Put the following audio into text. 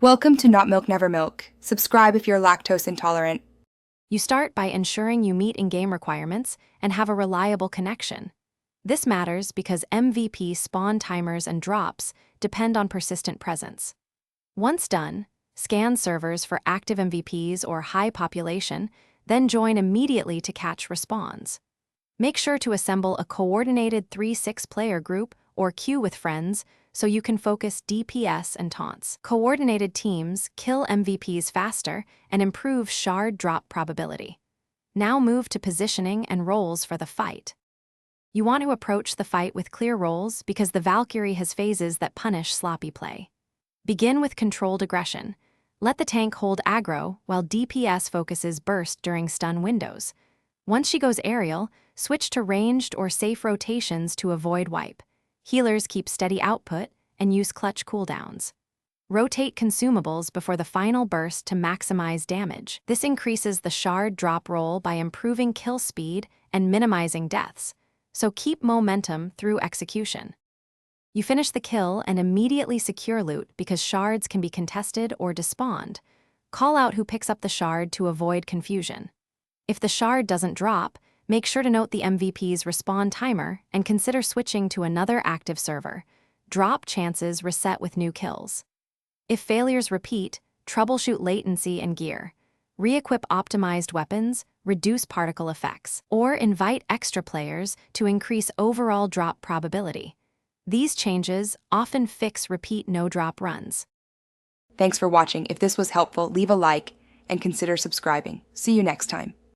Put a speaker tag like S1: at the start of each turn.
S1: Welcome to Not Milk Never Milk. Subscribe if you're lactose intolerant.
S2: You start by ensuring you meet in-game requirements and have a reliable connection. This matters because MVP spawn timers and drops depend on persistent presence. Once done, scan servers for active MVPs or high population, then join immediately to catch respawns. Make sure to assemble a coordinated 3-6 player group or queue with friends so you can focus DPS and taunts. Coordinated teams kill MVPs faster and improve shard drop probability. Now move to positioning and roles for the fight. You want to approach the fight with clear roles because the Valkyrie has phases that punish sloppy play. Begin with controlled aggression. Let the tank hold aggro while DPS focuses burst during stun windows. Once she goes aerial, switch to ranged or safe rotations to avoid wipe. Healers keep steady output and use clutch cooldowns. Rotate consumables before the final burst to maximize damage. This increases the shard drop roll by improving kill speed and minimizing deaths, so keep momentum through execution. You finish the kill and immediately secure loot because shards can be contested or despawned. Call out who picks up the shard to avoid confusion. If the shard doesn't drop, make sure to note the MVP's respawn timer and consider switching to another active server. Drop chances reset with new kills. If failures repeat, troubleshoot latency and gear. Re-equip optimized weapons, reduce particle effects, or invite extra players to increase overall drop probability. These changes often fix repeat no-drop runs.
S1: Thanks for watching. If this was helpful, leave a like and consider subscribing. See you next time.